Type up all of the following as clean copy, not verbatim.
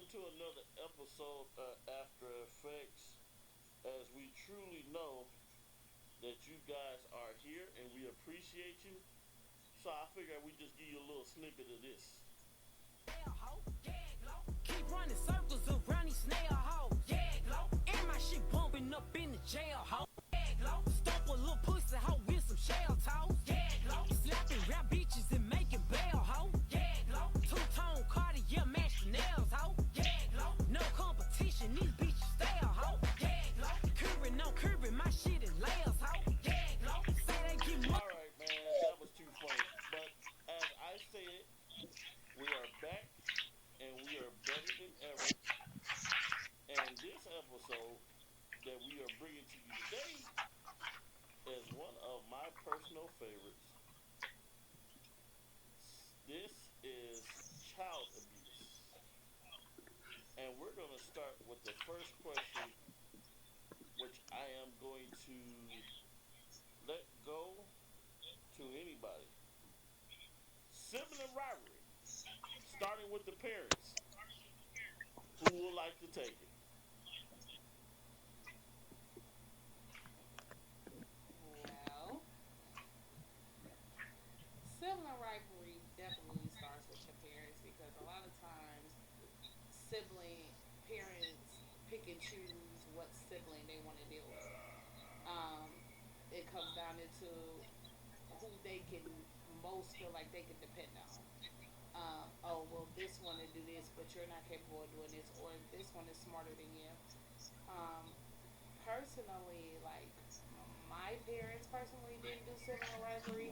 to another episode of After Effects. As we truly know that you guys are here and we appreciate you, so I figured we just give you a little snippet of this. Keep running circles around these snail hoes. Yeah, glow. And my shit bumping up in the jail hoe. Yeah, glow. Stomp a little pussy hoe with some shell toes. Yeah, glow. Slapping rap bitches and making bail hoe. Yeah, glow. Two-tone Cartier match the nails hoe. Yeah, glow. No competition, these bitches stale hoe. Yeah, glow. Curving on curving, my shit is layers hoe. Yeah, glow. Say they get more. All right, man, that was too funny. But as I said, we are back and we are better than ever. And this episode that we are bringing to you today is one of my personal favorites. This is child abuse. And we're going to start with the first question, which I am going to let go to anybody. Sibling rivalry, starting with the parents. Who would like to take it? Well, sibling rivalry definitely starts with the parents because a lot of times sibling parents pick and choose what sibling they want to deal with. Um, it comes down into who they can most feel like they can depend on. Oh, well, this one to do this, but you're not capable of doing this, or this one is smarter than you. Um, Personally, like my parents personally didn't do sibling rivalry.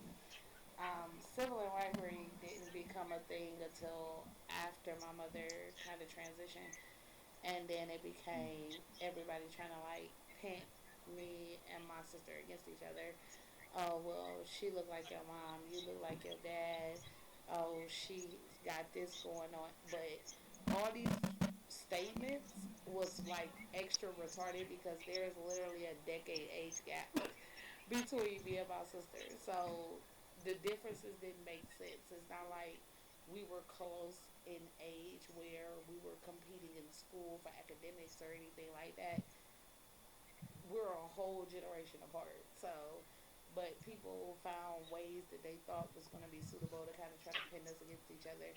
Sibling rivalry didn't become a thing until after my mother kind of transitioned, and then it became everybody trying to like pit me and my sister against each other. Oh well, she looked like your mom. You look like your dad. Oh, she got this going on. But all these statements was like extra retarded because there's literally a decade age gap between me and my sister. So the differences didn't make sense. It's not like we were close in age where we were competing in school for academics or anything like that. We're a whole generation apart. So, but people found ways that they thought was going to be suitable to kind of try to pin us against each other.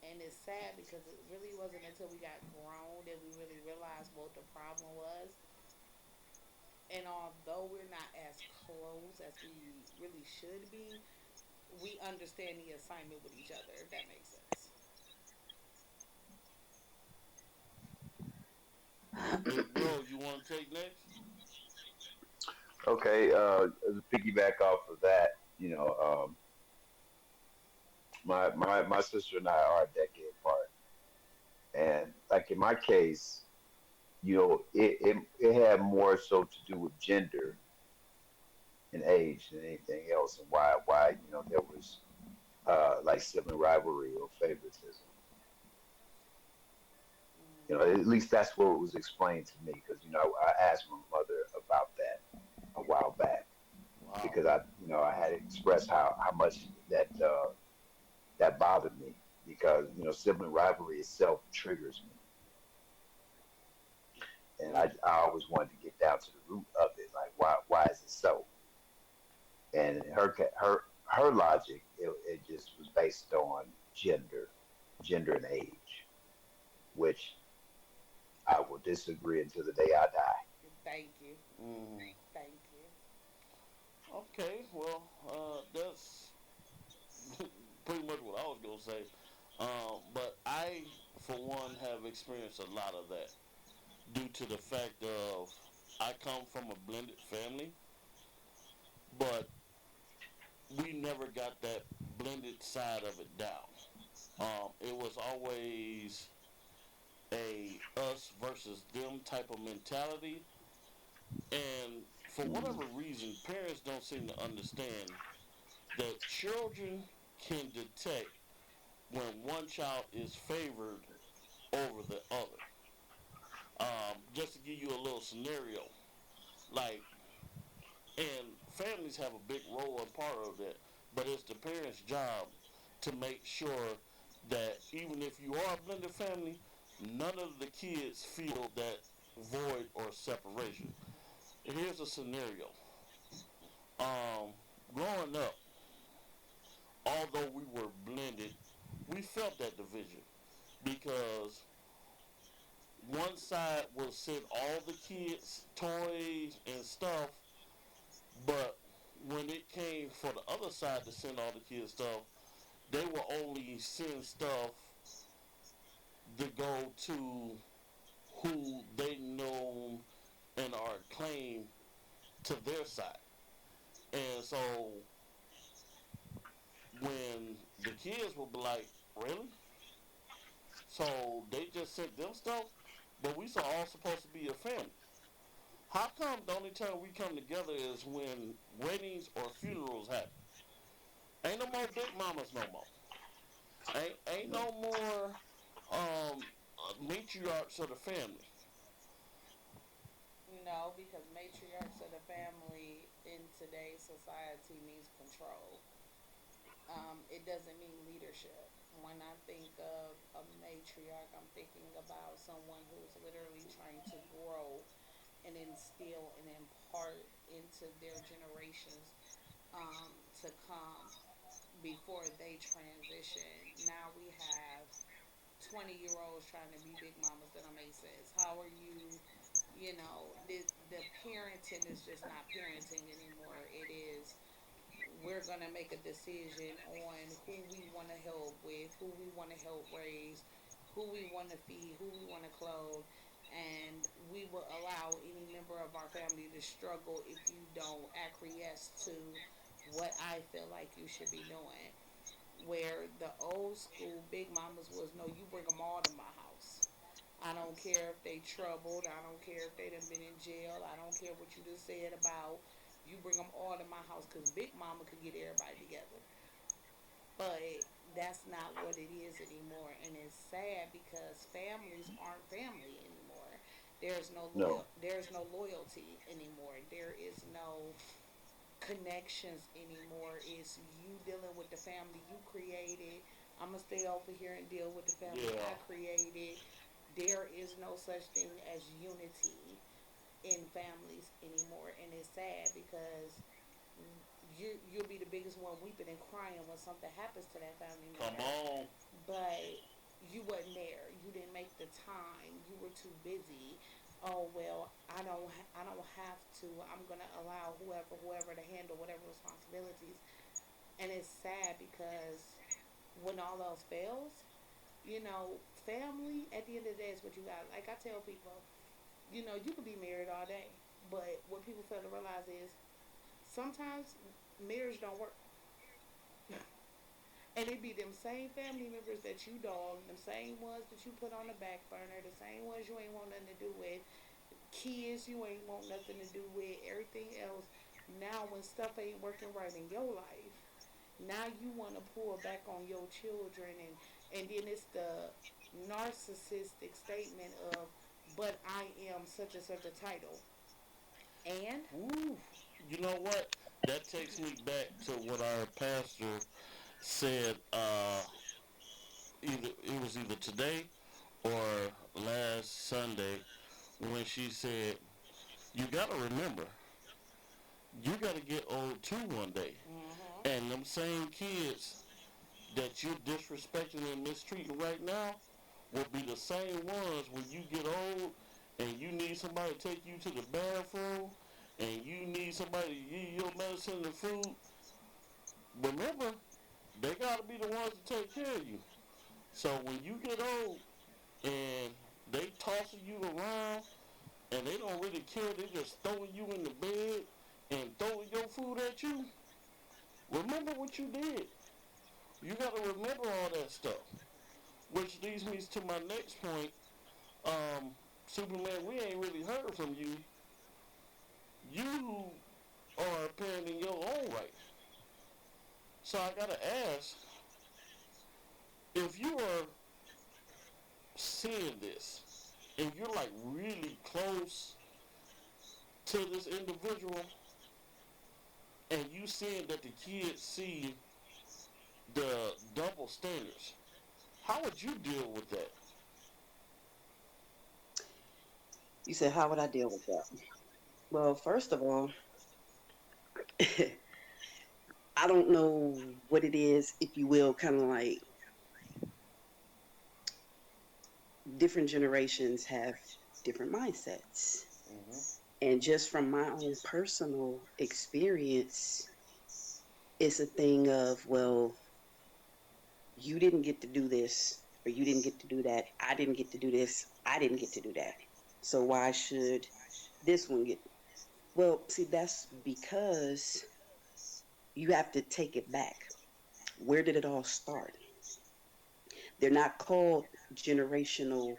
And it's sad because it really wasn't until we got grown that we really realized what the problem was. And although we're not as close as we really should be, we understand the assignment with each other, if that makes sense. Big bro, you want to take next? Okay, to piggyback off of that, my sister and I are a decade apart, and like in my case, it had more so to do with gender and age than anything else, and why there was like sibling rivalry or favoritism. At least that's what was explained to me because I asked my mother about that a while back Wow. because I had expressed how much that bothered me because sibling rivalry itself triggers me, and Mm. I always wanted to get down to the root of it, like why is it so? And her logic, it just was based on gender and age, which I will disagree until the day I die. Thank you. Mm. Thank you. Okay, well, that's pretty much what I was gonna say. But I, for one, have experienced a lot of that due to the fact of I come from a blended family, but we never got that blended side of it down. It was always a us versus them type of mentality, and for whatever Mm. reason, parents don't seem to understand that children can detect when one child is favored over the other. Just to give you a little scenario, like, and families have a big role and part of that, but it's the parents' job to make sure that even if you are a blended family, none of the kids feel that void or separation. Here's a scenario. Um, Growing up, although we were blended, we felt that division because one side will send all the kids toys and stuff, but when it came for the other side to send all the kids stuff, they will only send stuff to go to who they know and are claimed to their side. And so when the kids will be like, really? So they just sent them stuff, but we all supposed to be a family. How come the only time we come together is when weddings or funerals happen? Ain't no more big mamas no more. Ain't no more matriarchs of the family. No, because matriarchs of the family in today's society means control. It doesn't mean leadership. When I think of a matriarch, I'm thinking about someone who's literally trying to grow and instill and impart into their generations to come before they transition. Now we have 20-year-olds trying to be big mamas that make sense. How are you? You know, the parenting is just not parenting anymore. It is we're going to make a decision on who we want to help with, who we want to help raise, who we want to feed, who we want to clothe, and we will allow any member of our family to struggle if you don't acquiesce to what I feel like you should be doing. Where the old school big mamas was, no, you bring them all to my house. I don't care if they troubled. I don't care if they done been in jail. I don't care what you just said about you bring them all to my house because Big Mama could get everybody together. But that's not what it is anymore, and it's sad because families aren't family anymore. No. There's no loyalty anymore. There is no connections anymore. It's you dealing with the family you created. I'm gonna stay over here and deal with the family Yeah. I created. There is no such thing as unity in families anymore, and it's sad because you'll be the biggest one weeping and crying when something happens to that family Come member, on. but you wasn't there. You didn't make the time. You were too busy. Oh well, I don't have to. I'm gonna allow whoever to handle whatever responsibilities, and it's sad because when all else fails, family at the end of the day is what you got. Like I tell people, you can be married all day, but what people fail to realize is sometimes marriage don't work. And it be them same family members that you dog, them same ones that you put on the back burner, the same ones you ain't want nothing to do with, kids you ain't want nothing to do with, everything else. Now when stuff ain't working right in your life, now you want to pull back on your children, and then it's the narcissistic statement of, but I am such and such a title. And Woo. You know what? That takes me back to what our pastor said. Either it was either today or last Sunday when she said, "You gotta remember, you gotta get old too one day." mm-hmm, And them same kids that you're disrespecting and mistreating right now will be the same ones when you get old and you need somebody to take you to the bathroom and you need somebody to give you your medicine and food. Remember, they gotta be the ones to take care of you. So when you get old and they tossing you around and they don't really care, they just throwing you in the bed and throwing your food at you, remember what you did. You gotta remember all that stuff. Which leads me to my next point. Superman, we ain't really heard from you. You are a parent in your own right. So I gotta ask, if you are seeing this and you're like really close to this individual and you seeing that the kids see the double standards, how would you deal with that? You said, how would I deal with that? Well, first of all, I don't know what it is, if you will, kind of like different generations have different mindsets. Hmm. And just from my own personal experience, it's a thing of, well, you didn't get to do this, or you didn't get to do that. I didn't get to do this. I didn't get to do that. So why should this one get? Well, see, that's because you have to take it back. Where did it all start? They're not called generational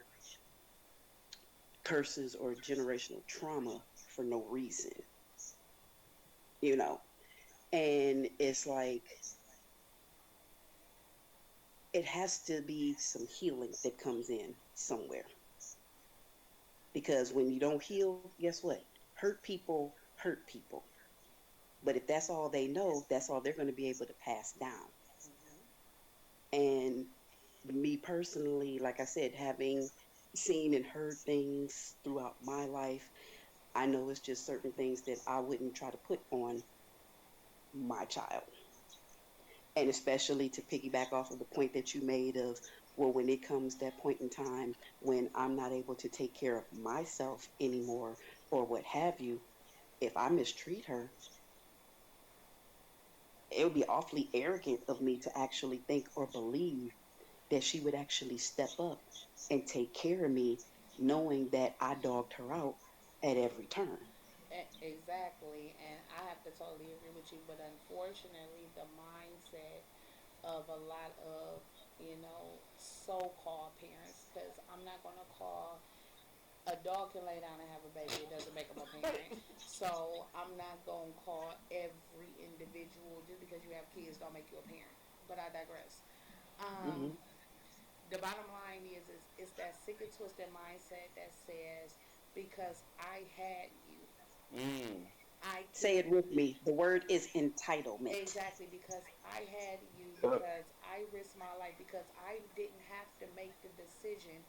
curses or generational trauma for no reason, you know? And it's like, it has to be some healing that comes in somewhere. Because when you don't heal, guess what? Hurt people hurt people. But if that's all they know, that's all they're going to be able to pass down. And me personally, like I said, having seen and heard things throughout my life, I know it's just certain things that I wouldn't try to put on my child. And especially to piggyback off of the point that you made of, well, when it comes that point in time when I'm not able to take care of myself anymore or what have you, if I mistreat her, it would be awfully arrogant of me to actually think or believe that she would actually step up and take care of me, knowing that I dogged her out at every turn. Exactly, and I have to totally agree with you. But unfortunately, the mindset of a lot of so-called parents, because I'm not gonna call a dog can lay down and have a baby. It doesn't make them a parent. So I'm not gonna call every individual just because you have kids don't make you a parent. But I digress. Mm-hmm. Um, the bottom line is it's that sick and twisted mindset that says because I had you, Mm. I Say it can't. with me. The word is entitlement. Exactly, because I had you, Yep. because I risked my life, because I didn't have to make the decision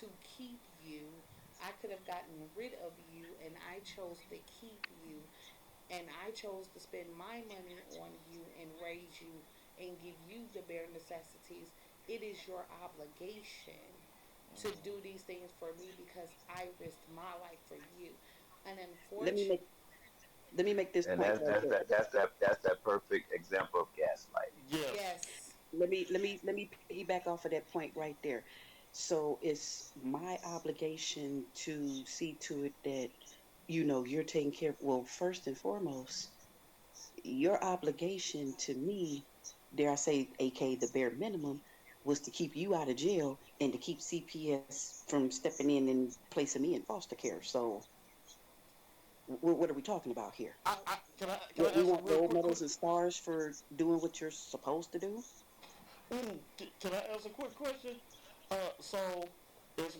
to keep you. I could have gotten rid of you, and I chose to keep you, and I chose to spend my money on you and raise you and give you the bare necessities. It is your obligation to do these things for me because I risked my life for you. And Let me unfortunately, make let me make this And point right there. that's that perfect example of gaslighting. Yes. yes, Let me piggyback off of that point right there. So it's my obligation to see to it that you're taking care of, well, first and foremost, your obligation to me, dare I say, aka the bare minimum, was to keep you out of jail and to keep CPS from stepping in and placing me in foster care. So what are we talking about here? Can I What, we ask a want real gold quick? medals and stars for doing what you're supposed to do? Can I ask a quick question? So it's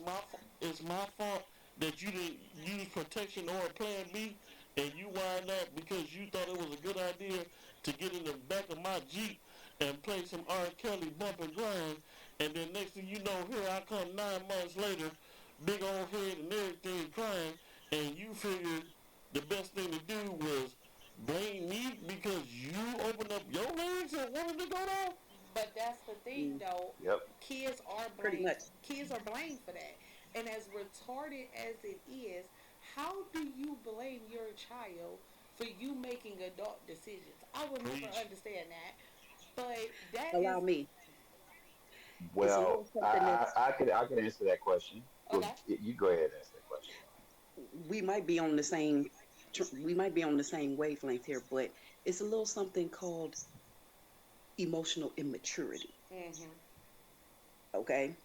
my fault that you didn't use protection or a plan B, and you wind up because you thought it was a good idea to get in the back of my Jeep and play some R. Kelly bump and grind, and then next thing you know, here I come 9 months later, big old head and everything crying, and you figured the best thing to do was blame me because you opened up your legs and wanted to go down? but that's the thing, Mm, though. Yep. Kids are pretty blamed. much. Kids are blamed for that. And as retarded as it is, how do you blame your child for you making adult decisions? I will never Preach. understand that. But that is Allow me. It's a Well, little something that's, I could answer that question. Well, okay. you go ahead and answer that question. we might be on the same we might be on the same wavelength here, but it's a little something called emotional immaturity. Mhm. Okay.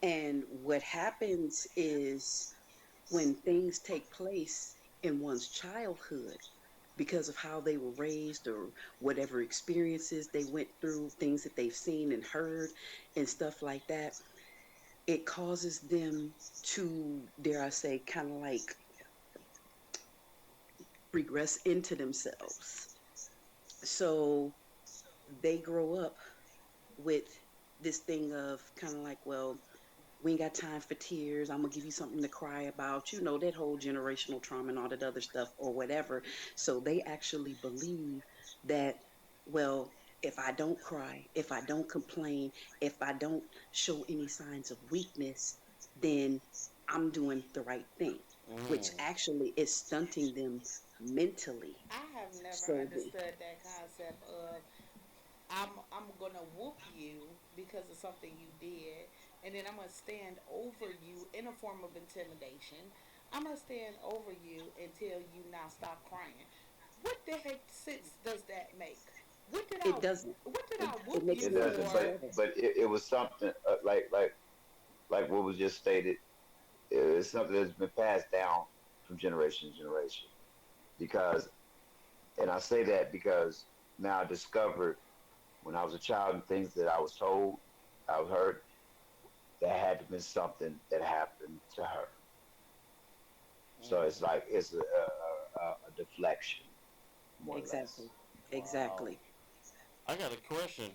And what happens is when things take place in one's childhood, because of how they were raised or whatever experiences they went through, things that they've seen and heard, and stuff like that, it causes them to, dare I say, kind of like regress into themselves. So they grow up with this thing of kind of like, well, We ain't got time for tears. I'm gonna give you something to cry about. You know, that whole generational trauma and all that other stuff or whatever. So they actually believe that, well, if I don't cry, if I don't complain, if I don't show any signs of weakness, then I'm doing the right thing, which Mm. actually is stunting them mentally. I have never So the, understood that concept of I'm gonna whoop you because of something you did, and then I'm gonna stand over you in a form of intimidation. I'm gonna stand over you and tell you now stop crying. What the heck sense does that make? What did I it doesn't. what did It, I it whoop makes you It zero doesn't, sense for? whatsoever. but it was something like what was just stated. It's something that's been passed down from generation to generation. Because, and I say that because now I discovered when I was a child and things that I was told, I was heard, that had to been something that happened to her. So it's Mm. like it's a deflection, more or less. Exactly. Wow. Exactly. I got a question.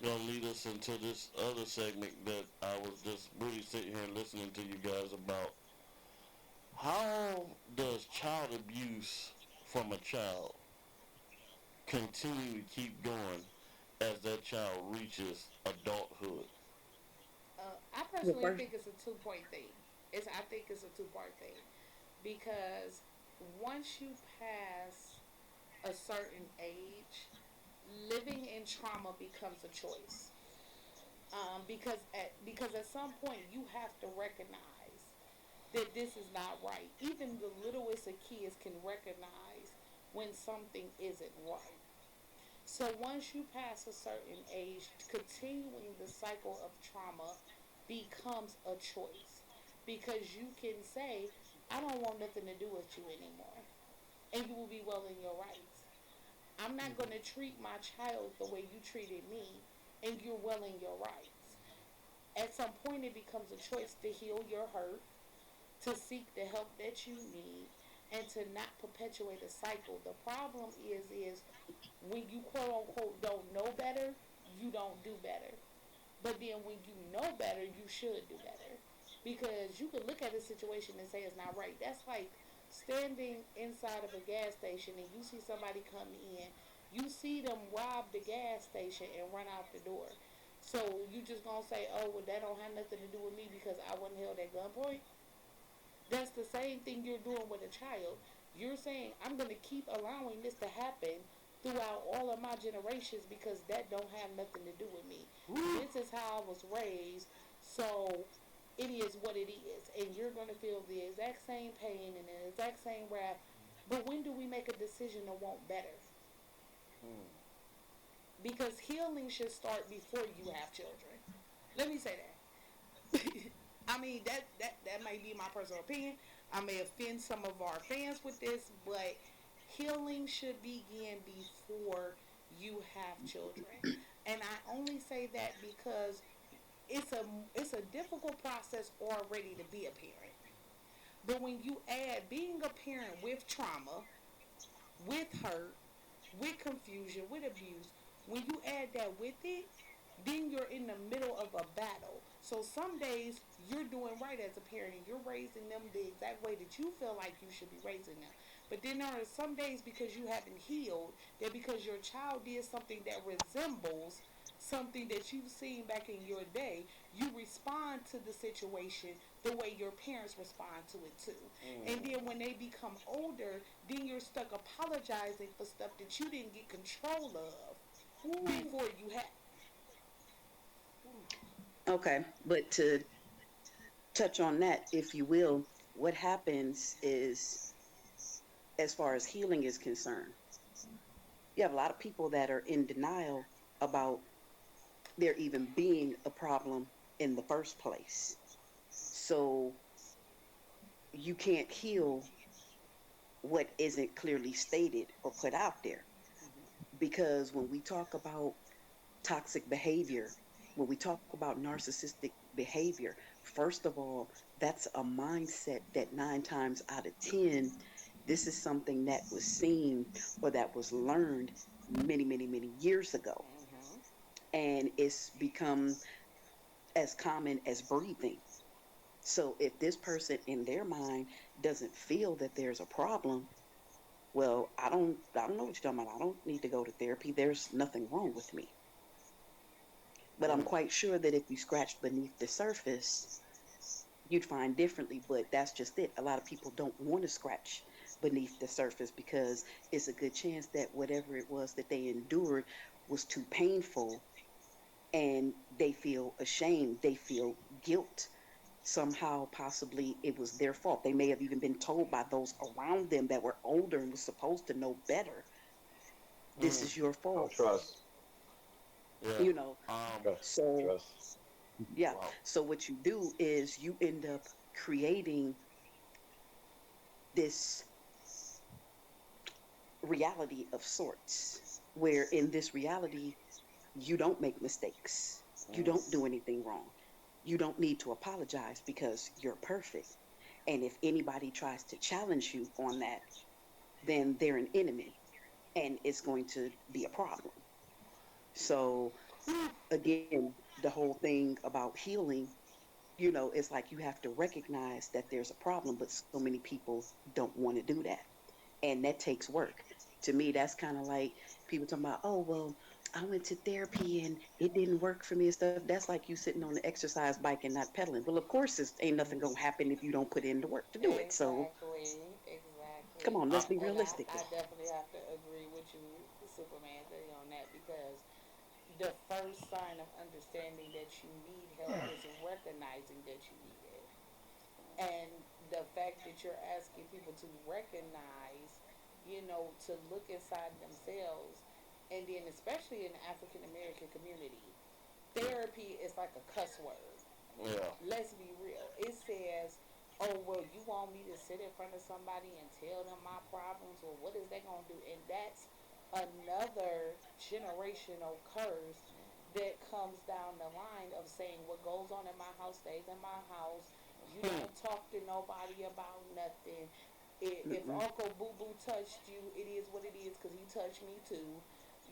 Gonna lead us into this other segment that I was just really sitting here and listening to you guys about. How does child abuse from a child continue to keep going as that child reaches adulthood? I Well, personally first, think it's a two-point thing. I think it's a two-part thing because once you pass a certain age, living in trauma becomes a choice. Because at some point you have to recognize that this is not right. Even the littlest of kids can recognize when something isn't right. So once you pass a certain age, continuing the cycle of trauma becomes a choice because you can say, I don't want nothing to do with you anymore, and you will be well in your rights. I'm not going to treat my child the way you treated me, and you're well in your rights. At some point, it becomes a choice to heal your hurt, to seek the help that you need, and to not perpetuate a cycle. The problem is when you quote unquote don't know better, you don't do better. But then when you know better, you should do better. Because you could look at a situation and say it's not right. That's like standing inside of a gas station and you see somebody come in. You see them rob the gas station and run out the door. So you just gonna say, oh, well, that don't have nothing to do with me because I wasn't held at gunpoint? That's the same thing you're doing with a child. You're saying, I'm going to keep allowing this to happen throughout all of my generations because that don't have nothing to do with me. This is how I was raised, so it is what it is. And you're going to feel the exact same pain and the exact same wrath. But when do we make a decision to want better? Mm. Because healing should start before you have children. Let me say that. I mean that might be my personal opinion. I may offend some of our fans with this, but healing should begin before you have children. And I only say that because it's a difficult process already to be a parent. But when you add being a parent with trauma, with hurt, with confusion, with abuse, when you add that with it, then you're in the middle of a battle. So some days you're doing right as a parent and you're raising them the exact way that you feel like you should be raising them. But then there are some days because you haven't healed, that because your child did something that resembles something that you've seen back in your day, you respond to the situation the way your parents respond to it too. And Mm. then when they become older, then you're stuck apologizing for stuff that you didn't get control of before you had. okay, but to touch on that, if you will, what happens is, as far as healing is concerned, you have a lot of people that are in denial about there even being a problem in the first place. So you can't heal what isn't clearly stated or put out there. Because when we talk about toxic behavior, when we talk about narcissistic behavior, first of all, that's a mindset that 9 times out of 10, this is something that was seen or that was learned many, many, many years ago. Mm-hmm. And it's become as common as breathing. So if this person in their mind doesn't feel that there's a problem, well, I don't know what you're talking about. I don't need to go to therapy. There's nothing wrong with me. But I'm Mm. quite sure that if you scratched beneath the surface, you'd find differently. But that's just it. A lot of people don't want to scratch beneath the surface because it's a good chance that whatever it was that they endured was too painful, and they feel ashamed, they feel guilt. Somehow, possibly, it was their fault. They may have even been told by those around them that were older and was supposed to know better, this Mm. is your No fault. trust. Yeah. You know, Trust. so Trust. yeah. Wow. So what you do is you end up creating this reality of sorts, where in this reality you don't make mistakes, you Mm. don't do anything wrong, you don't need to apologize because you're perfect. And if anybody tries to challenge you on that, then they're an enemy, and it's going to be a problem. So again, the whole thing about healing, it's like you have to recognize that there's a problem, but so many people don't want to do that. And that takes work. To me, that's kind of like people talking about, oh, well, I went to therapy and it didn't work for me and stuff. That's like you sitting on the exercise bike and not pedaling. Well, of course, it ain't nothing going to happen if you don't put in the work to do it. So Exactly, come exactly. on, let's I, be And realistic. I definitely have to agree with you, Superman, thing on that because the first sign of understanding that you need help is recognizing that you need it. And the fact that you're asking people to recognize, to look inside themselves, and then especially in the African American community, therapy is like a cuss word. yeah. Let's be real. It says, oh, well, you want me to sit in front of somebody and tell them my problems? Well, what is they going to do? And that's another generational curse that comes down the line of saying what goes on in my house stays in my house. You Hmm. don't talk to nobody about nothing. If Mm-mm. Uncle Boo Boo touched you, it is what it is because he touched me too.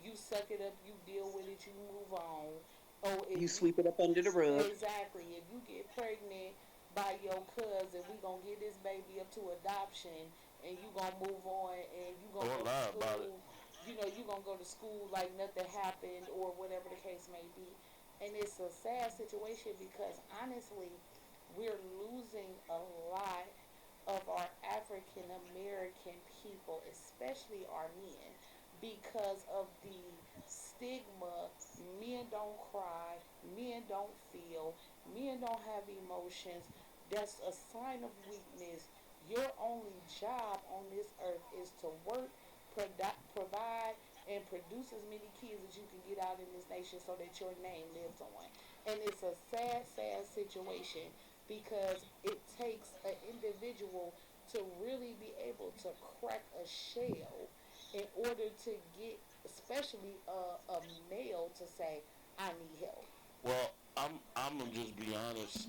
You suck it up, you deal with it, you move on. Oh, if You you sweep it up under the rug. exactly. If you get pregnant by your cousin, we gonna get this baby up to adoption, and you gonna move on, and you gonna Don't go to lie about it. school. You gonna go to school like nothing happened, or whatever the case may be. And it's a sad situation because honestly, we're losing a lot of our African American people, especially our men, because of the stigma. Men don't cry, men don't feel, men don't have emotions. That's a sign of weakness. Your only job on this earth is to work, provide, and produce as many kids as you can get out in this nation so that your name lives on. And it's a sad, sad situation because it takes an individual to really be able to crack a shell in order to get, especially a male, to say, I need help. Well, I'm gonna just be honest.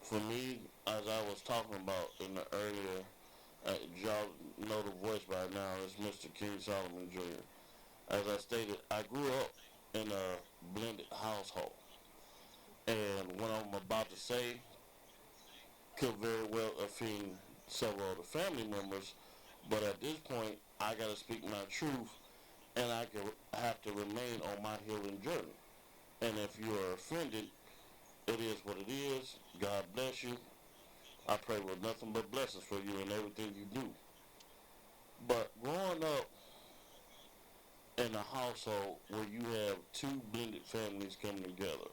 For me, as I was talking about in the earlier, y'all know the voice by now. It's Mr. King Solomon Jr. As I stated, I grew up in a blended household, and what I'm about to say could very well offend several of the family members. But at this point, I gotta speak my truth, and have to remain on my healing journey. And if you are offended, it is what it is. God bless you. I pray with nothing but blessings for you in everything you do. But growing up in a household where you have two blended families coming together,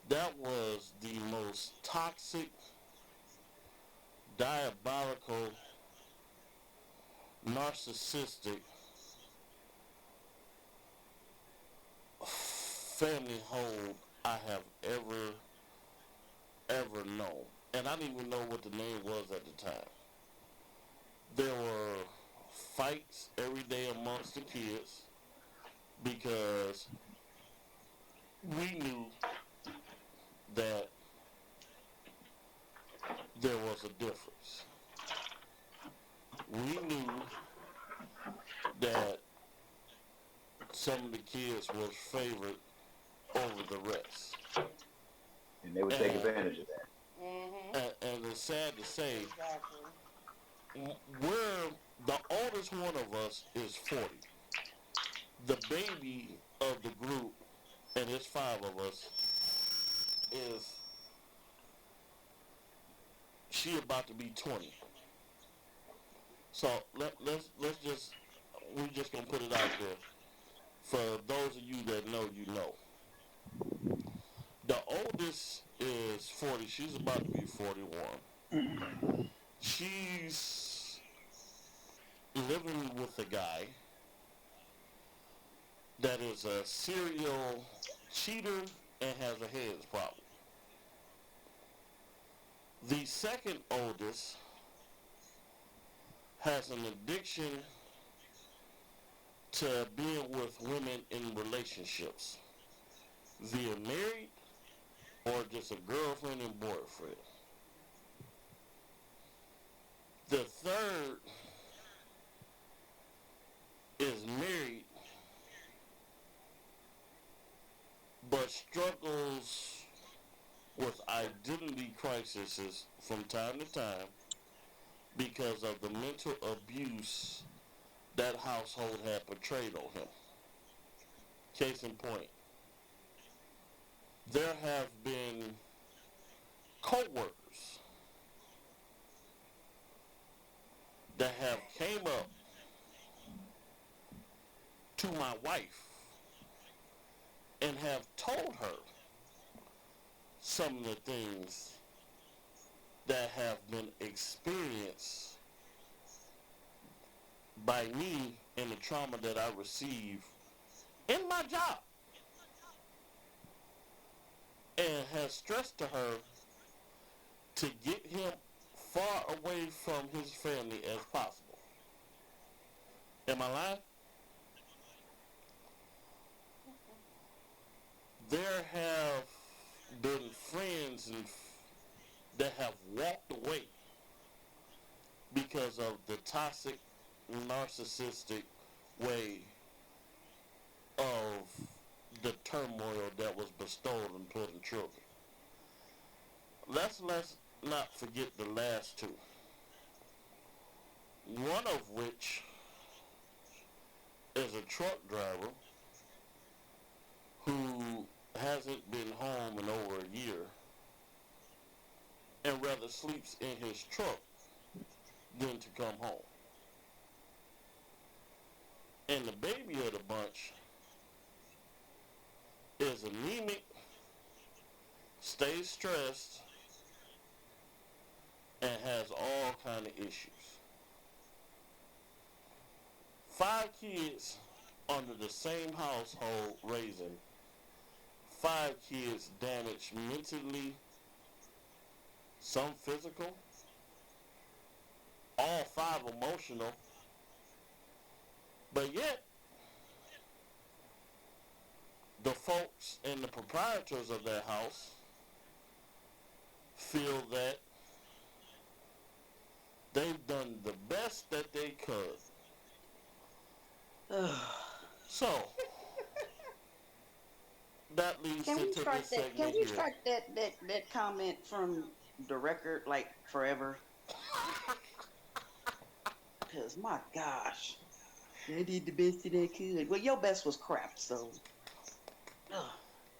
that was the most toxic, diabolical, narcissistic family home I have ever known. And I didn't even know what the name was at the time. There were fights every day amongst the kids because we knew that there was a difference. We knew that some of the kids was favored over the rest. And they would take And, advantage of that. Mhm. and it's sad to say, Exactly. we're the oldest one of us is 40. The baby of the group, and it's 5 of us, is she about to be 20. So let's just we just gonna put it out there. For those of you that know, you know. The oldest is 40. She's about to be 41. She's living with a guy that is a serial cheater and has a head problem. The second oldest has an addiction to being with women in relationships, via married or just a girlfriend and boyfriend. The third is married but struggles with identity crises from time to time because of the mental abuse that household had portrayed on him. Case in point, there have been co-workers that have came up to my wife and have told her some of the things that have been experienced by me and the trauma that I receive in my job, and has stressed to her to get him far away from his family as possible. Am I lying? There have been friends that have walked away because of the toxic, narcissistic way of the turmoil that was bestowed upon children. Let's not forget the last two. One of which is a truck driver who hasn't been home in over a year and rather sleeps in his truck than to come home. And the baby of the bunch is anemic, stays stressed, and has all kind of issues. 5 kids under the same household raising 5 kids damaged mentally, some physical, all 5 emotional, but yet the folks and the proprietors of that house feel that they've done the best that they could. So that leads Can we into strike this that? segment Can we here. strike that comment from the record like forever? Cause my gosh, they did the best that they could. Well, your best was crap. So,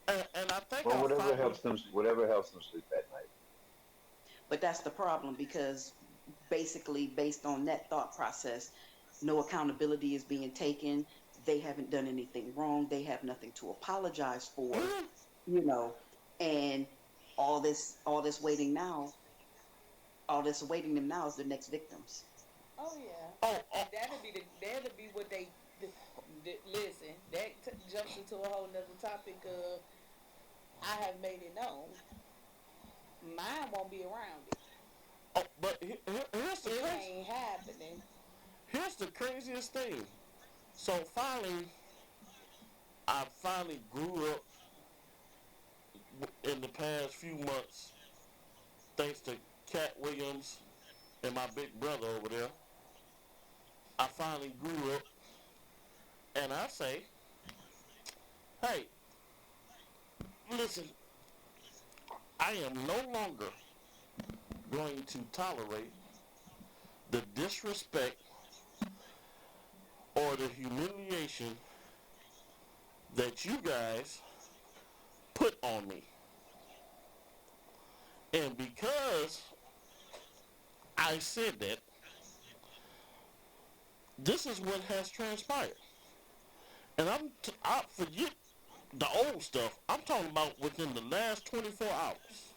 And I think Well, I finally, whatever helps them sleep at night. but that's the problem because basically, based on that thought process, no accountability is being taken. They haven't done anything wrong. They have nothing to apologize for, you know, and all this waiting now, all this awaiting them now is the next victims. Oh yeah. oh, And that'll be what they listen. That jumps into a whole nother topic of I have made it known. Mine won't be around it. but here's the It crazy, ain't happening. here's the craziest thing. So finally, I finally grew up in the past few months, thanks to Cat Williams and my big brother over there. I finally grew up, and I say, hey, Listen, I am no longer going to tolerate the disrespect or the humiliation that you guys put on me. And because I said that, this is what has transpired. And I forget the old stuff. I'm talking about within the last 24 hours.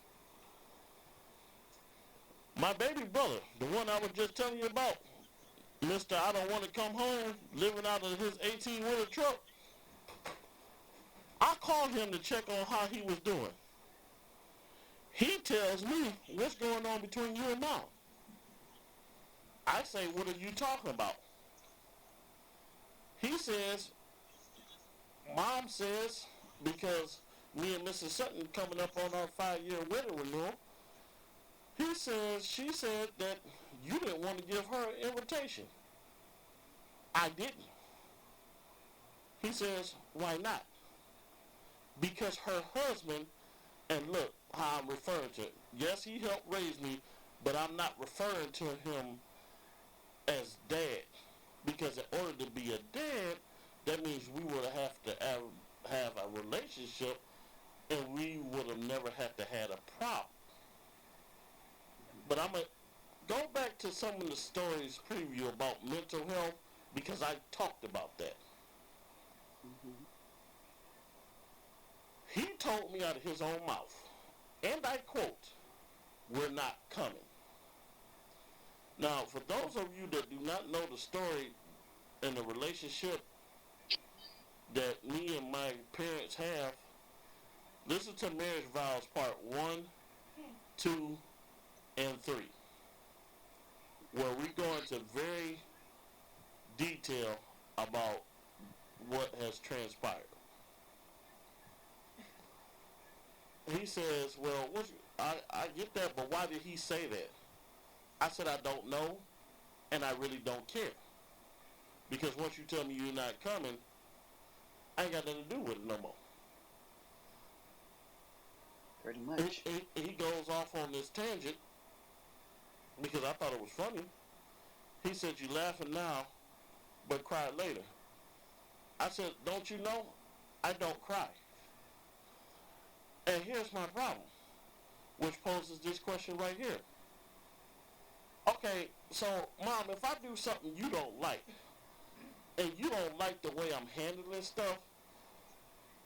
My baby brother, the one I was just telling you about, Mr. I don't want to come home, living out of his 18-wheeler truck, I called him to check on how he was doing. He tells me, what's going on between you and Mom? I say, what are you talking about? He says, Mom says, because me and Mrs. Sutton coming up on our 5-year wedding renewal, she said that you didn't want to give her an invitation. I didn't. He says, why not? Because her husband, and look how I'm referring to it. Yes, he helped raise me, but I'm not referring to him as dad. Because in order to be a dad, that means we would have to have a relationship, and we would have never had to have a problem. But I'm going to go back to some of the stories preview about mental health, because I talked about that. Mm-hmm. He told me out of his own mouth, and I quote, we're not coming. Now, for those of you that do not know the story and the relationship that me and my parents have, listen to Marriage Vows Part 1, 2, and 3, where we go into very detail about what has transpired. He says, well, I get that, but why did he say that? I said, I don't know, and I really don't care. Because once you tell me you're not coming, I ain't got nothing to do with it no more. Pretty much. He goes off on this tangent, because I thought it was funny. He said, you laughing now, but cry later. I said, don't you know, I don't cry. And here's my problem, which poses this question right here. Okay, so, Mom, if I do something you don't like, and you don't like the way I'm handling stuff,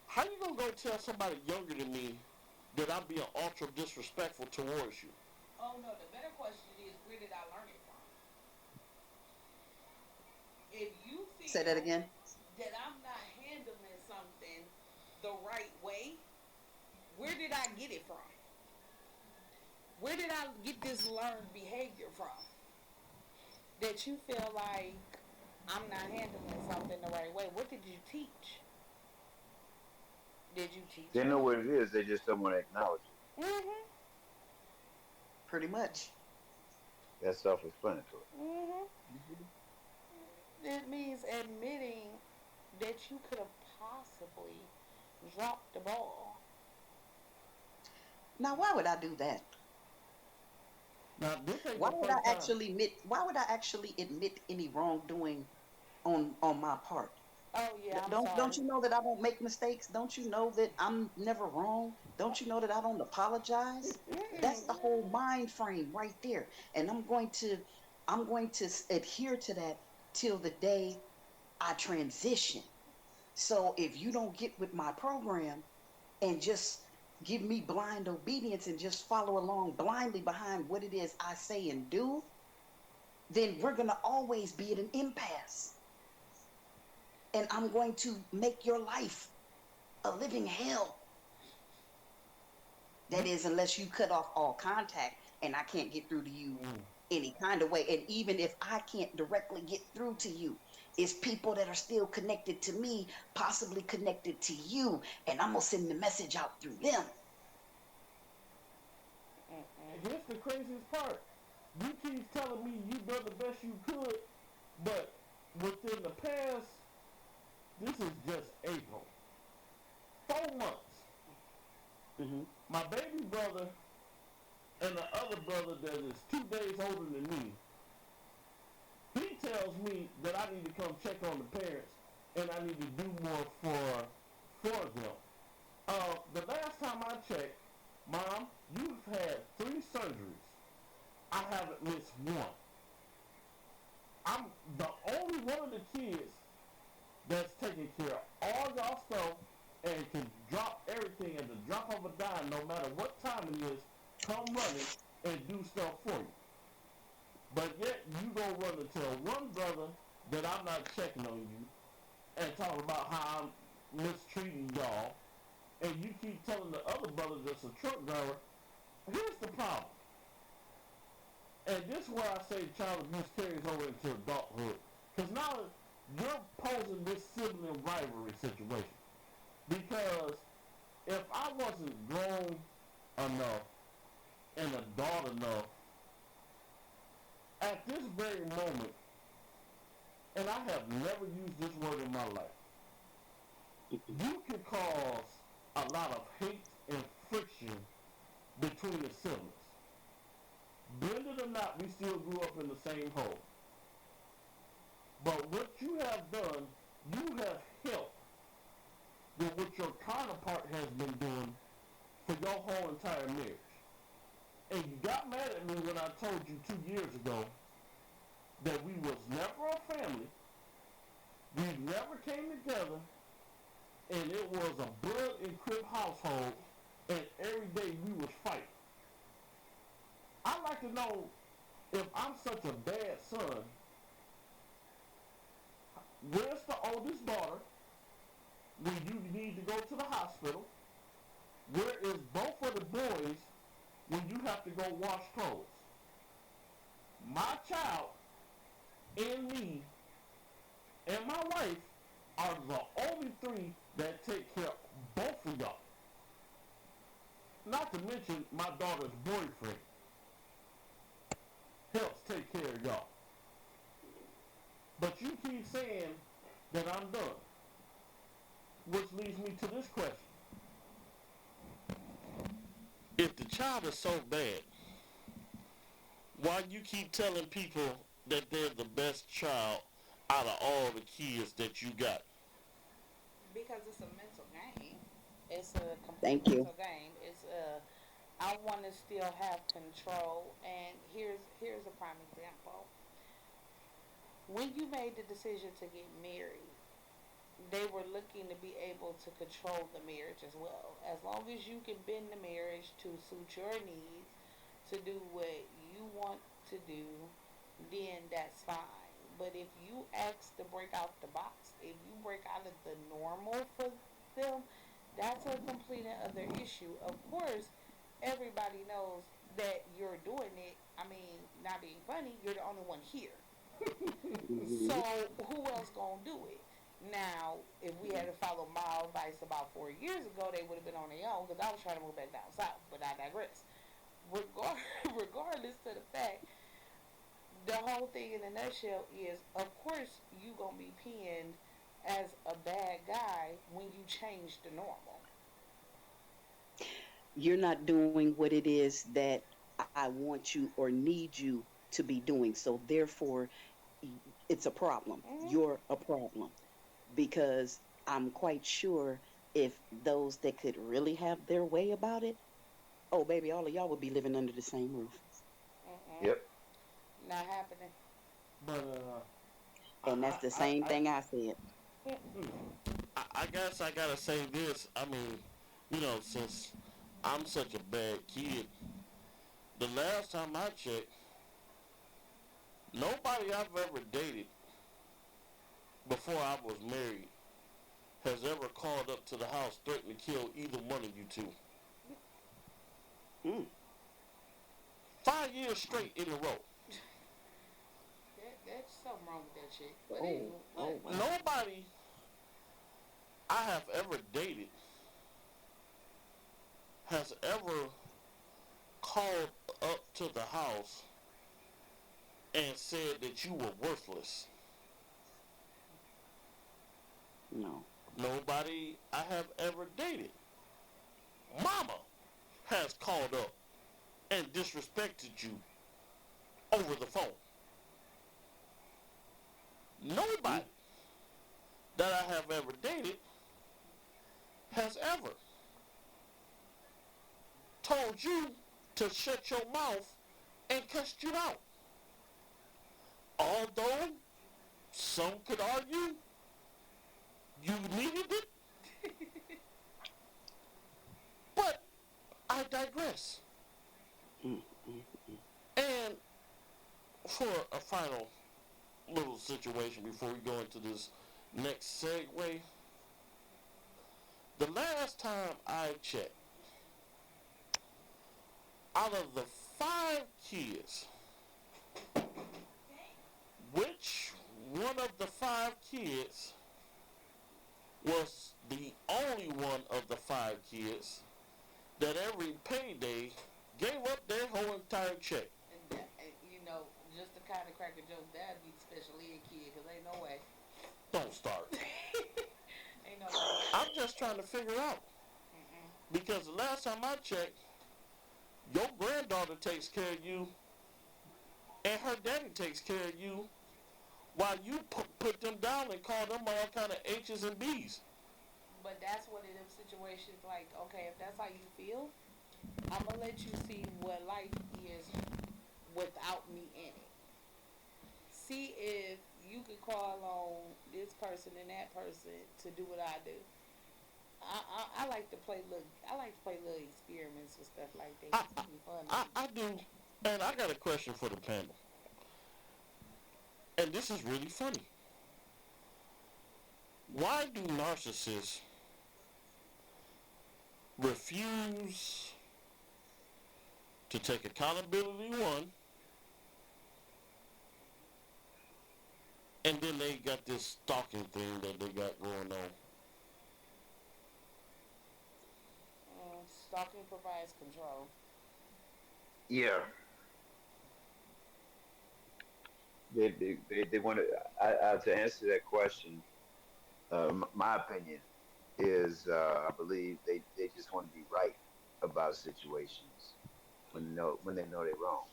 how you gonna go tell somebody younger than me that I'm being ultra disrespectful towards you? Oh no, the better question is, where did I learn it from? If you feel Say that again. that I'm not handling something the right way, where did I get it from? Where did I get this learned behavior from? That you feel like I'm not handling something the right way. What did you teach? Did you teach? They know what it is. They just don't want to acknowledge it. Mm-hmm. Pretty much. That's self-explanatory. Mm-hmm. Mm-hmm. It means admitting that you could have possibly dropped the ball. Now, why would I do that? Now, this ain't Why the would first I time. actually admit? Why would I actually admit any wrongdoing on my part? Oh yeah, I'm Don't sorry. you know that I don't make mistakes? Don't you know that I'm never wrong? Don't you know that I don't apologize? That's the whole mind frame right there. And I'm going to adhere to that till the day I transition. So if you don't get with my program and just give me blind obedience and just follow along blindly behind what it is I say and do, then we're going to always be at an impasse. And I'm going to make your life a living hell. That is, unless you cut off all contact and I can't get through to you any kind of way. And even if I can't directly get through to you, it's people that are still connected to me, possibly connected to you, and I'm going to send the message out through them. Here's the craziest part. You keep telling me you done the best you could, but within the past, this is just April. 4 months. Mhm. My baby brother and the other brother that is 2 days older than me, he tells me that I need to come check on the parents and I need to do more for them. The last time I checked, Mom, you've had 3 surgeries. I haven't missed one. I'm the only one of the kids that's taking care of all y'all stuff and can drop everything at the drop of a dime, no matter what time it is, come running and do stuff for you. But yet you gonna run and tell one brother that I'm not checking on you and talk about how I'm mistreating y'all, and you keep telling the other brother that's a truck driver. Here's the problem, and this is where I say child abuse carries over into adulthood, because now you're posing this sibling rivalry situation. Because if I wasn't grown enough and adult enough at this very moment, and I have never used this word in my life, you can cause a lot of hate and friction between the siblings. Blend it or not, we still grew up in the same home. But what you have done, you have helped with what your counterpart has been doing for your whole entire marriage. And you got mad at me when I told you 2 years ago that we was never a family, we never came together, and it was a blood and crib household, and every day we was fighting. I'd like to know, if I'm such a bad son, where's the oldest daughter when you need to go to the hospital? Where is both of the boys when you have to go wash clothes? My child and me and my wife are the only 3 that take care of both of y'all. Not to mention my daughter's boyfriend helps take care of y'all. But you keep saying that I'm done. Which leads me to this question. If the child is so bad, why you keep telling people that they're the best child out of all the kids that you got? Because it's a mental game. It's a Thank complete you. mental game. It's a I want to still have control. And here's a prime example. When you made the decision to get married, they were looking to be able to control the marriage as well. As long as you can bend the marriage to suit your needs, to do what you want to do, then that's fine. But if you ask to break out the box, if you break out of the normal for them, that's a completely other issue. Of course, everybody knows that you're doing it. I mean, not being funny, you're the only one here. So Mhm. who else gonna do it? Now, if we had to follow my advice about 4 years ago, they would have been on their own because I was trying to move back down south. But I digress. Regardless to the fact, the whole thing in a nutshell is, of course, you gonna be pinned as a bad guy when you change the normal. You're not doing what it is that I want you or need you to be doing. So therefore, it's a problem. Hmm. You're a problem because I'm quite sure if those that could really have their way about it, oh baby, all of y'all would be living under the same roof. Mm-mm. Yep. Not happening. But And that's the same thing I said. I guess I gotta say this. I mean, since I'm such a bad kid, the last time I checked, nobody I've ever dated before I was married has ever called up to the house threatening to kill either one of you two. Mm. 5 years straight in a row. That's something wrong with that shit. But Oh, anyway, oh what? wow. Nobody I have ever dated has ever called up to the house and said that you were worthless. No. Nobody I have ever dated. Mama has called up and disrespected you over the phone? Nobody that I have ever dated has ever told you to shut your mouth and cussed you out. Although some could argue you needed it, but I digress. And for a final little situation before we go into this next segue, the last time I checked, out of the 5 kids, which one of the 5 kids was the only one of the 5 kids that every payday gave up their whole entire check? And you know, just to kind of crack a joke, that'd be the special ed kid, because ain't no way. Don't start. Ain't no way. I'm just trying to figure out. Because the last time I checked, your granddaughter takes care of you and her daddy takes care of you while you put them down and call them all kind of H's and B's. But that's one of them situations like, okay, if that's how you feel, I'm going to let you see what life is without me in it. See if you could call on this person and that person to do what I do. I like to play little experiments and stuff like that. It's be fun. I do. And I got a question for the panel. And this is really funny. Why do narcissists refuse to take accountability, one, and then they got this stalking thing that they got going on? Stalking provides control. Yeah. They want to, to answer that question, my opinion is, I believe they just want to be right about situations when they know they're wrong.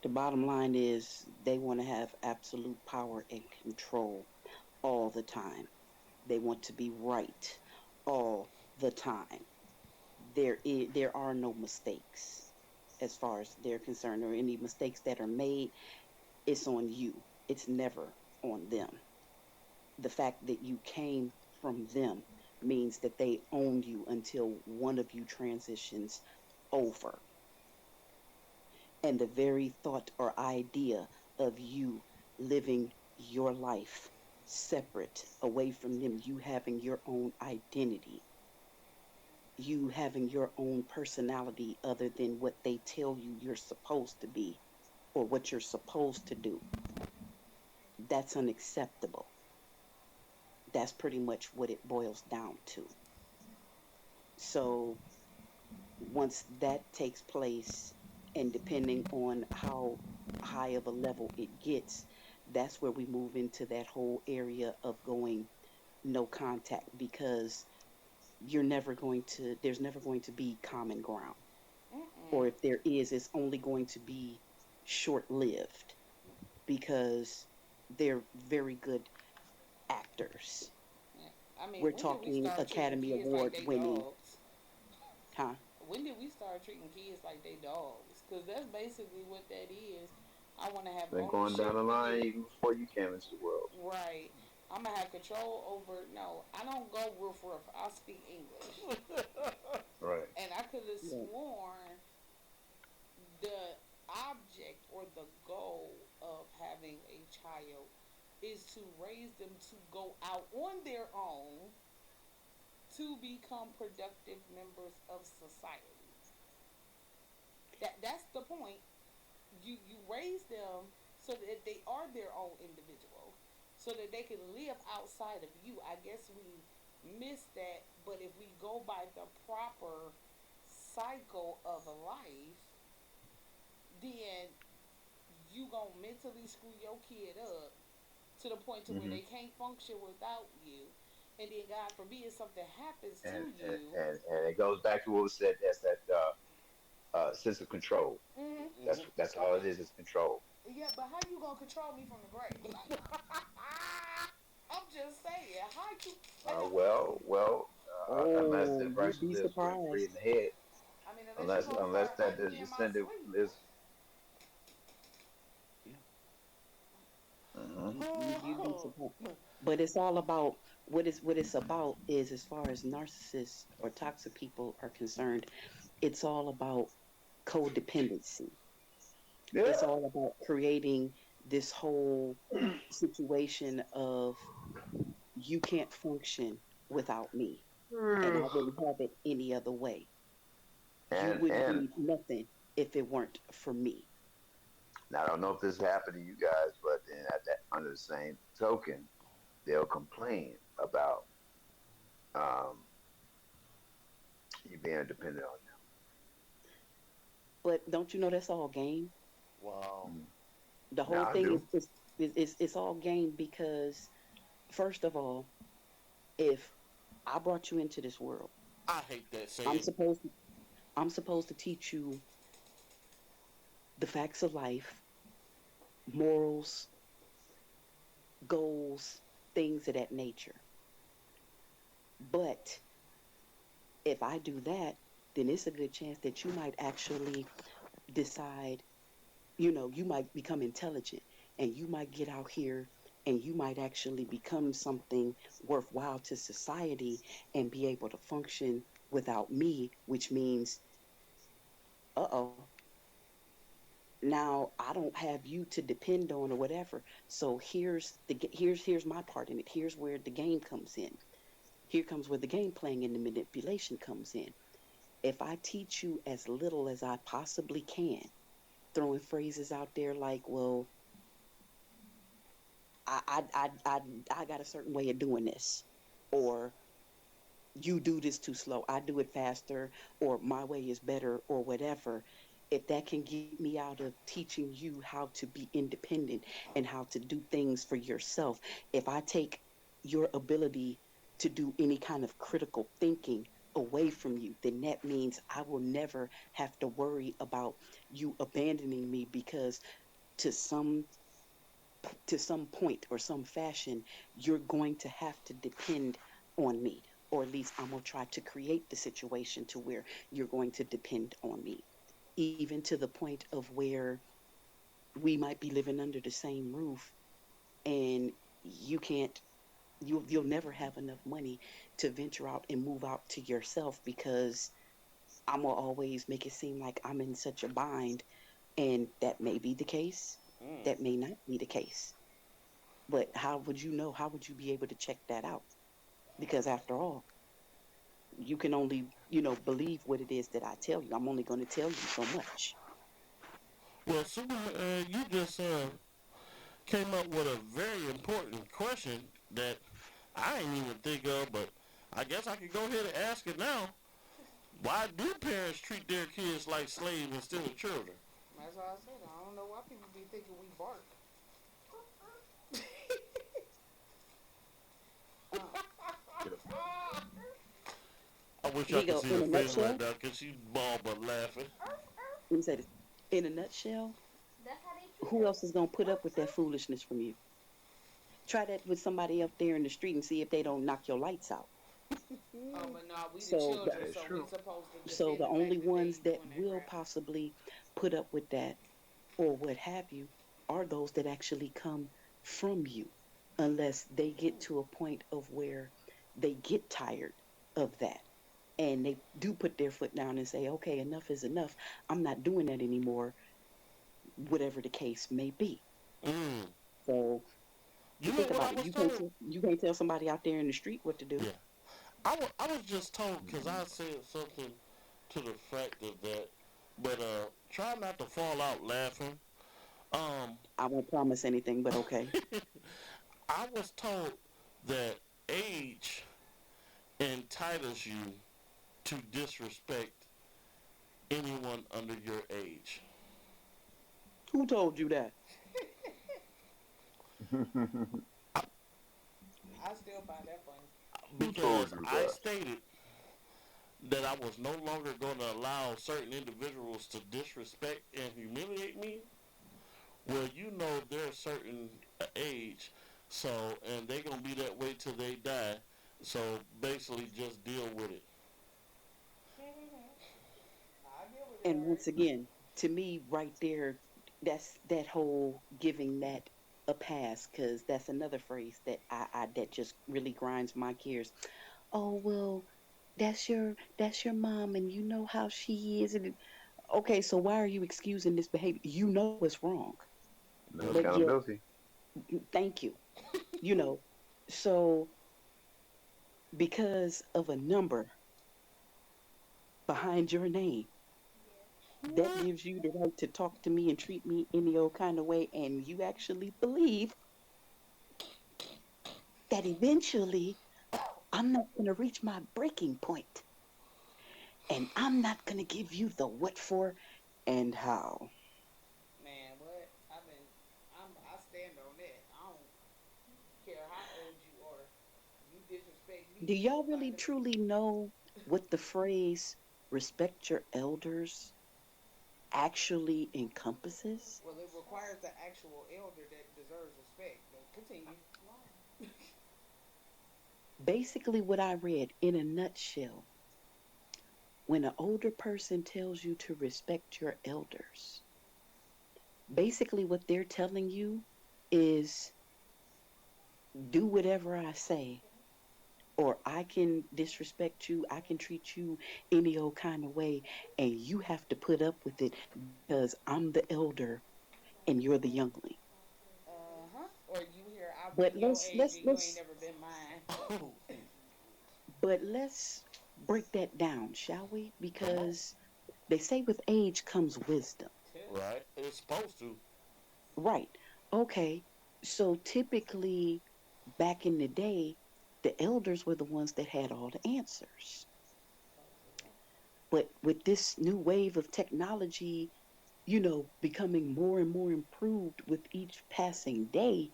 The bottom line is they want to have absolute power and control all the time. They want to be right all the time. There are no mistakes as far as they're concerned, or any mistakes that are made, it's on you. It's never on them. The fact that you came from them means that they owned you until one of you transitions over. And the very thought or idea of you living your life separate, away from them, you having your own identity, you having your own personality other than what they tell you you're supposed to be or what you're supposed to do, that's unacceptable. That's pretty much what it boils down to. So once that takes place, and depending on how high of a level it gets, that's where we move into that whole area of going no contact, because there's never going to be common ground. Or if there is, it's only going to be short-lived, because they're very good actors. I mean, We're when did we talking start treating Academy kids Award like they winning. dogs? Huh? When did we start treating kids like they dogs? Because that's basically what that is. I want to have Been going down the line even before you came into the world. Right. I'm going to have control over... No, I don't go roof. I speak English. Right. And I could have sworn the object or the goal of having a child is to raise them to go out on their own to become productive members of society. That's the point. You raise them so that they are their own individual, so that they can live outside of you. I guess we miss that, but if we go by the proper cycle of a life, then you gonna mentally screw your kid up to the point to where they can't function without you. And then God forbid something happens to and and, you. and, and it goes back to what was said. That's that sense of control. Hmm. That's all it is control. Yeah, but how you gonna control me from the grave? I'm just saying, how you? Unless Oh, that you'd person be lives rent free in surprised. the head, I mean, unless you gonna unless start that hurting me in my descendant sleep. lives. Yeah. Hmm. You'd be Oh, surprised. But it's all about what it's about is as far as narcissists or toxic people are concerned, it's all about codependency. Yeah. It's all about creating this whole situation of you can't function without me, and I wouldn't have it any other way. You wouldn't And be nothing if it weren't for me. now, I don't know if this happened to you guys, but then at that under the same token, they'll complain about um, you being dependent on But don't you know that's all game? wow. them. The Now whole I thing do. is all game because first of all, if I brought you into this world, I hate that I'm saying. supposed to, I'm supposed to teach you the facts of life, morals, goals, things of that nature. But if I do that, then it's a good chance that you might actually decide, you might become intelligent and you might get out here and you might actually become something worthwhile to society and be able to function without me, which means, uh-oh, now I don't have you to depend on or whatever. So here's my part in it. Here's where the game comes in. Here comes where the game playing and the manipulation comes in. If I teach you as little as I possibly can, throwing phrases out there like, well, I I I I, I got a certain way of doing this, or you do this too slow. I do it faster, or my way is better, or whatever. If that can get me out of teaching you how to be independent and how to do things for yourself, if I take your ability to do any kind of critical thinking away from you, then that means I will never have to worry about you abandoning me because to some to some point or some fashion, you're going to have to depend on me. Or at least I'm going to try to create the situation to where you're going to depend on me. Even to the point of where we might be living under the same roof and you can't, you'll never have enough money to venture out and move out to yourself because I'm going to always make it seem like I'm in such a bind. And that may be the case. Mm. That may not be the case. But how would you know? How would you be able to check that out? Because after all, you can only, believe what it is that I tell you. I'm only going to tell you so much. Well, Super, you just came up with a very important question that I ain't even think of, but I guess I could go ahead and ask it now. Why do parents treat their kids like slaves instead of children? That's why I said I don't know why people be thinking we bark. I wish Here I you could go. see In her a face right nutshell, now because she's bald but laughing. let me say this. In a nutshell, That's how they treat who us. else is going to put up with that foolishness from you? Try that with somebody up there in the street and see if they don't knock your lights out. Oh, but no, we the So, children, That is so we true. supposed to so defend the the fact only that they ones that doing that will crap. possibly put up with that or what have you are those that actually come from you, unless they get to a point of where they get tired of that and they do put their foot down and say, okay, enough is enough. I'm not doing that anymore, whatever the case may be. Mm. So You know think what I about it. was told? You can't tell somebody out there in the street what to do. Yeah. I was just told because I said something to the fact of that, but try not to fall out laughing. Um, I won't promise anything, but okay. I was told that age entitles you to disrespect anyone under your age. Who told you that? I still find that funny. Who told because you I that? stated that I was no longer going to allow certain individuals to disrespect and humiliate me. Well, you know they're a certain age, so and they're gonna be that way till they die. So basically, just deal with it. I deal with it And already. once again, to me, right there, that's that whole giving that a pass, because that's another phrase that I that just really grinds my gears. Oh well, that's your mom, and you know how she is. And okay, so why are you excusing this behavior? You know it's wrong, No but yet, accountability. thank you. You know, so because of a number behind your name, that What? gives you the right to talk to me and treat me any old kind of way, and you actually believe that eventually I'm not going to reach my breaking point, and I'm not going to give you the what for and how. Man, what? I stand on that. I don't care how old you are. You disrespect me, Do you y'all gonna really find a. truly know what the phrase respect your elders actually encompasses? Well, it requires the actual elder that deserves respect. But continue. Basically, what I read in a nutshell, when an older person tells you to respect your elders, basically what they're telling you is do whatever I say, or I can disrespect you, I can treat you any old kind of way, and you have to put up with it because I'm the elder and you're the youngling. Or you hear I've But been your let's age let's and you ain't let's never been mine. but let's break that down, shall we? Come on. Because they say with age comes wisdom. Right? It's supposed to. Right. Okay. So typically back in the day, the elders were the ones that had all the answers. But with this new wave of technology, becoming more and more improved with each passing day,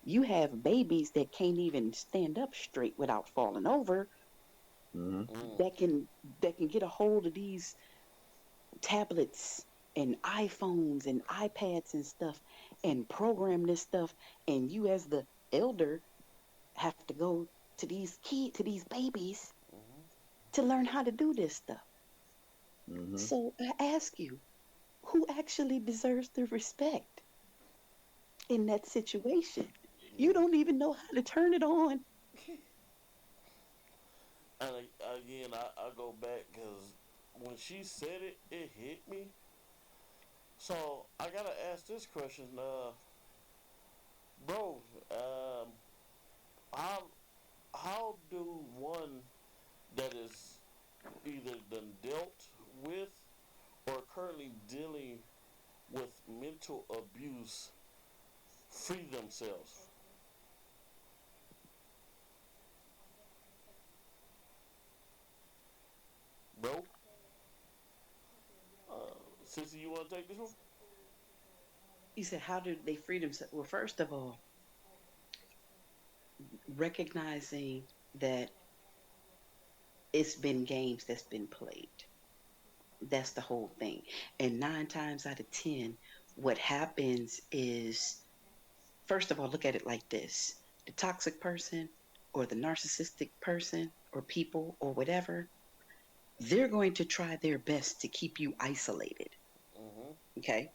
you have babies that can't even stand up straight without falling over, Mm-hmm. Mm. that can get a hold of these tablets and iPhones and iPads and stuff and program this stuff, and you as the elder have to go to these babies Mm-hmm. to learn how to do this stuff. Mm-hmm. So I ask you, who actually deserves the respect in that situation? You Yeah. don't even know how to turn it on. And again, I go back because when she said it, it hit me. So I gotta ask this question, bro. How how do one that is either done dealt with or currently dealing with mental abuse free themselves, bro? Sissy, you want to take this one? You said, how do they free themselves? Well, first of all, recognizing that it's been games that's been played. That's the whole thing. And 9 times out of 10, what happens is, first of all, look at it like this: the toxic person or the narcissistic person or people or whatever, they're going to try their best to keep you isolated. Mm-hmm. Okay.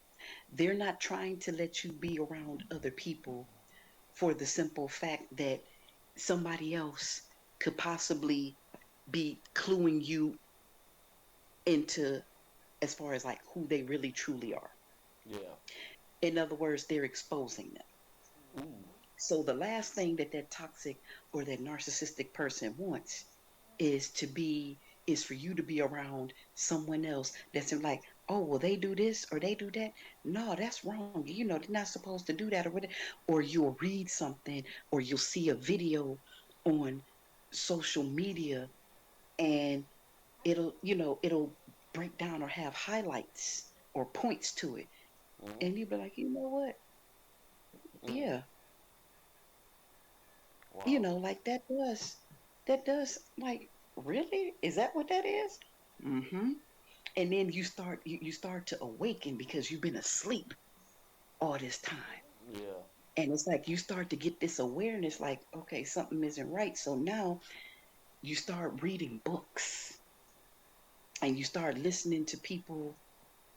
They're not trying to let you be around other people for the simple fact that somebody else could possibly be cluing you into, as far as like who they really truly are. Yeah. In other words, they're exposing them. Ooh. So the last thing that that toxic or that narcissistic person wants is to be is for you to be around someone else that's in like, oh well, they do this or they do that. No, that's wrong. They're not supposed to do that or whatever. Or you'll read something or you'll see a video on social media, and it'll break down or have highlights or points to it, Mm-hmm. and you'll be like, you know what? Mm. Yeah, Wow. like that does. that does like really? Is that what that is? Mm-hmm. And then you start to awaken because you've been asleep all this time. Yeah. And it's like you start to get this awareness like, okay, something isn't right. So now you start reading books and you start listening to people,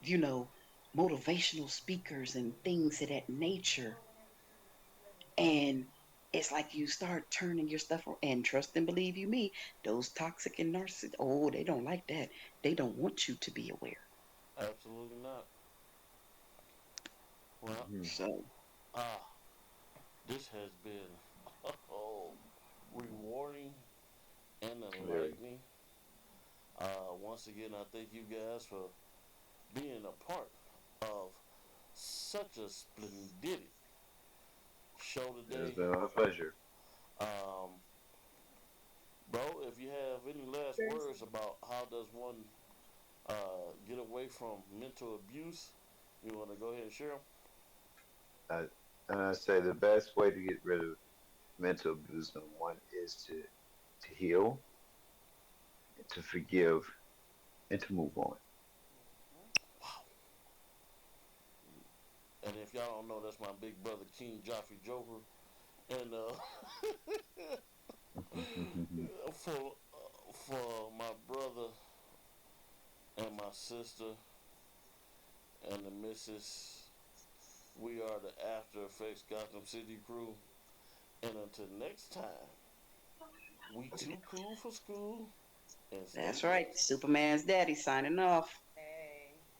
you know, motivational speakers and things of that nature. And it's like you start turning your stuff and trust and believe you me, those toxic and narcissistic, oh, they don't like that. They don't want you to be aware. Absolutely not. Well, Mhm. So ah, this has been oh, rewarding and Very. enlightening. Once again, I thank you guys for being a part of such a splendid show It's today. been my pleasure. Um, bro, if you have any last words about how does one get away from mental abuse, you want to go ahead and share them? I, and I say the best way to get rid of mental abuse, number one, is to heal, to forgive, and to move on. And if y'all don't know, that's my big brother King Joffrey Joker. And for my brother and my sister and the missus, we are the After Effects Gotham City crew. And until next time, we too cool for school and stay that's right. blessed. Superman's daddy signing off.